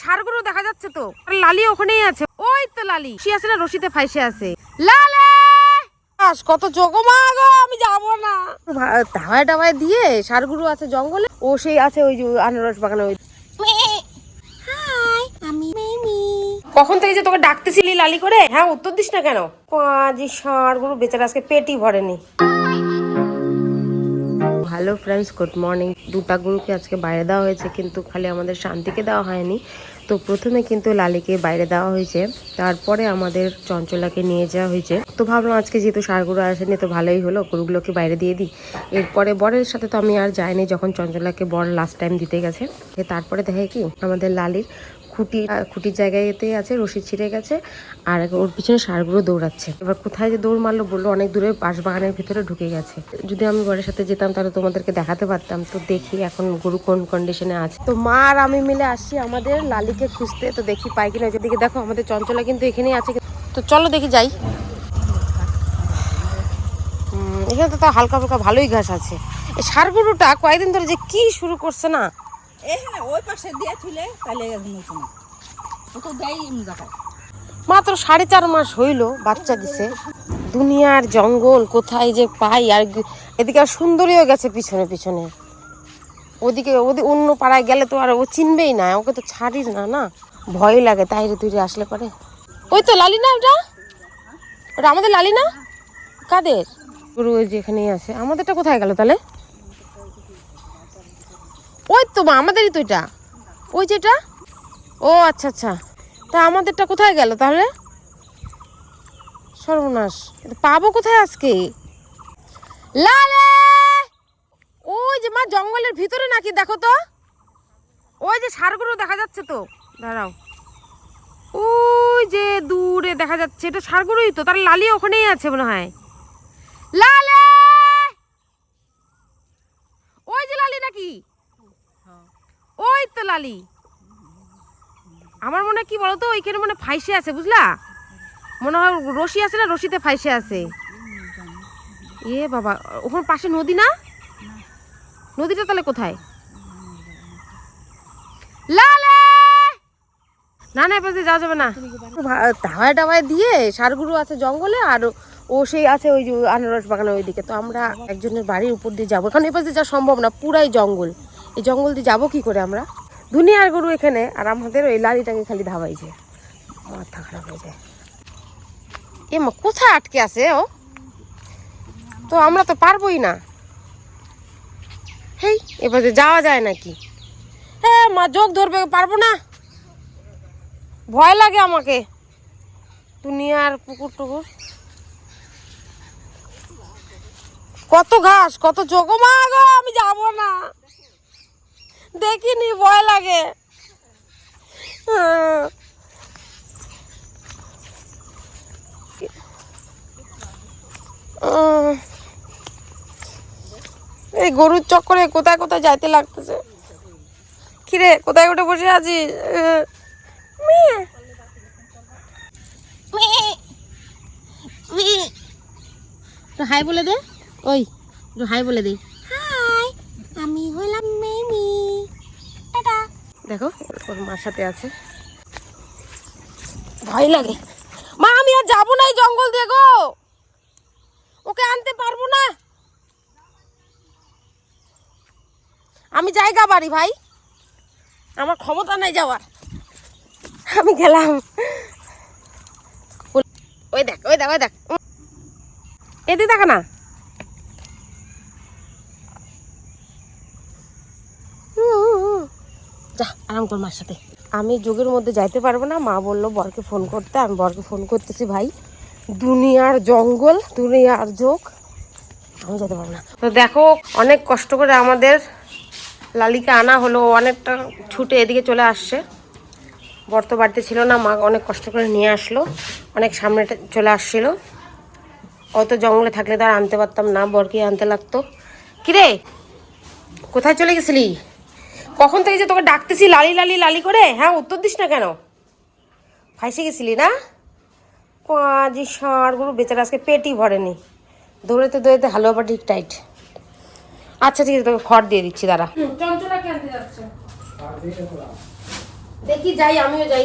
ষাড়গরু দেখা যাচ্ছে তো, লালি ওখানেই আছে। ওই তো লালি সে আছে না, রশিতে ফাইসে আছে। লালে কত জগমা গো, আমি যাবো না। ধাওয়ায় টাওয়ায় দিয়ে ষাড়গরু আছে জঙ্গলে, ও সেই আছে ওই যে আনারস বাগানে। ওই কখন থেকে যে তোকে ডাকতেছিলি লালি করে, হ্যাঁ উত্তর দিস না কেন? কাজী ষাড়গরু বেচারা আজকে পেটই ভরেনি। Hello friends, good morning. দুটা গরুকে আজকে বাইরে দেওয়া হয়েছে, কিন্তু খালি আমাদের শান্তিকে দেওয়া হয়নি। তো প্রথমে কিন্তু লালিকে বাইরে দেওয়া হয়েছে, তারপরে আমাদের চঞ্চলাকে নিয়ে যাওয়া হয়েছে। তো ভাবলাম আজকে যেহেতু ষাড় গরু আসেনি তো ভালোই হলো, গরুগুলোকে বাইরে দিয়ে দিই। এরপরে বরের সাথে তো আমি আর যাইনি, যখন চঞ্চলাকে বর লাস্ট টাইম দিতে গেছে। তারপরে দেখে কি আমাদের লালির খুঁটির জায়গাতেই আছে, রশি ছিঁড়ে গেছে, আর ওর পিছনে ষাড়গুলো দৌড়াচ্ছে। এবার কোথায় যে দৌড় মারলো বললো অনেক দূরে বাঁশবাগানের ভিতরে ঢুকে গেছে। যদি আমি বরের সাথে যেতাম তাহলে তোমাদেরকে দেখাতে পারতাম। তো দেখি এখন গরু কোন কন্ডিশনে আছে। তো মা আর আমি মিলে আসছি আমাদের লালিকে খুঁজতে। তো দেখি পাই কিনা। যেদিকে দেখো আমাদের চঞ্চলা কিন্তু এখানেই আছে। তো চলো দেখি যাই। এখানে তো হালকা হালকা ভালোই ঘাস আছে। এই ষাড় গরুটা কয়েকদিন ধরে যে কি শুরু করছে না, ওই পাশে দিয়ে তুলে তাহলে মাত্র 4.5 মাস হইল বাচ্চা দিছে। দুনিয়ার জঙ্গল কোথায় যে পাই। আর এদিকে আর সুন্দরীও গেছে পিছনে পিছনে। ওদিকে অন্য পাড়ায় গেলে তো আর ও চিনবেই না, ওকে তো ছাড়িস না। না ভয় লাগে তাইরে তুইরে আসলে পরে। ওই তো লালি না, ওটা ওটা আমাদের লালি না? কাদের গরু? ওই যেখানেই আছে। আমাদেরটা কোথায় গেল তাহলে? ওই তো মা আমাদেরই তো এটা। ওই যেটা, ও আচ্ছা আচ্ছা। তা আমাদেরটা কোথায় গেল তাহলে? সর্বনাশ, পাবো কোথায় আজকে? লালে ওই যে মা জঙ্গলের ভিতরে নাকি, দেখো তো। ওই যে ষাড়গরু দেখা যাচ্ছে তো, দাঁড়াও। ওই যে দূরে দেখা যাচ্ছে, এটা ষাড়গরুই তো। তার লালি ওখানেই আছে মনে হয়। লালে ওই যে লালি নাকি? ওই তো লালি। আমার মনে হয় কি বলতো, ওইখানে মনে ফাইসে আছে, বুঝলা? মনে হয় রশি আছে না, রশিতে ফাইসে আছে। এ বাবা, ওখানে পাশে নদী না? নদীটা তাহলে কোথায়? লালে না না, এপাশে যাওয়া যাবে না। ধাওয়ায় টাওয়ায় দিয়ে ষাড়গরু আছে জঙ্গলে, আর ও সেই আছে ওই যে আনারস বাগানের ওইদিকে। তো আমরা একজনের বাড়ির উপর দিয়ে যাবো, কারণ এপাশে যাওয়া সম্ভব না, পুরাই জঙ্গল। এই জঙ্গল দিয়ে যাবো কি করে আমরা? দুনিয়ার গরু এখানে, আর আমাদের ওই লালিটাকে খালি ধাওয়াইছে। মাথা খারাপ হয়ে যায়। এ মা কোথায় আটকে আছে ও? তো আমরা তো পারবোই না। হেই, এপাশে যাওয়া যায় নাকি? হ্যাঁ মা, যোগ ধরবে, পারবো না, ভয় লাগে আমাকে। দুনিয়ার পুকুর টুকুর, কত ঘাস, কত জগমা গো, আমি যাবো না, দেখিনি, ভয় লাগে। এই গরুর চক্করে কোথায় কোথায় যাইতে লাগতেছে। কিরে, কোথায় উঠে বসে আছিস? হাই বলে দে। ওই হাই বলে দে। হাই, আমি হলাম মিমি। টাটা। দেখো ওর মার সাথে আছে। ভয় লাগে মা, আমি আর যাবো না এই জঙ্গল দিয়ে গো, ওকে আনতে পারবো না। আমি জায়গা বাড়ি ভাই, আমার ক্ষমতা নাই যাওয়ার। আমি গেলাম। ওই দেখ, ওই দেখ, ওই দেখ, এদিকে দেখা না। যা আরাম কর মার সাথে। আমি যোগের মধ্যে যাইতে পারবো না, মা বললো বরকে ফোন করতে। আমি বরকে ফোন করতেছি। ভাই দুনিয়ার জঙ্গল, দুনিয়ার যোগ, আমি যেতে পারবো না। তো দেখো অনেক কষ্ট করে আমাদের লালিকে আনা হলো, অনেকটা ছুটে এদিকে চলে আসছে। বর তো বাড়িতে ছিল না, মা অনেক কষ্ট করে নিয়ে আসলো, অনেক সামনে চলে আসছিল। অত জঙ্গলে থাকলে তো আর আনতে পারতাম না, বরকে আনতে লাগতো। কিরে কোথায় চলে গেছিলি? কখন থেকে যে তোকে ডাকতেছি লালি লালি লালি করে, হ্যাঁ উত্তর দিস না কেন? ফাইসে গেছিলি না? কাজী ষাড়গুলো বেচারা আজকে পেটই ভরেনি, দৌড়াতে দৌড়াতে হালুয়া পাটি টাইট। আচ্ছা ঠিক আছে, তোকে খড় দিয়ে দিচ্ছি, দাঁড়া। চঞ্চলা কে আনতে যাচ্ছে? দেখি যাই, আমিও যাই।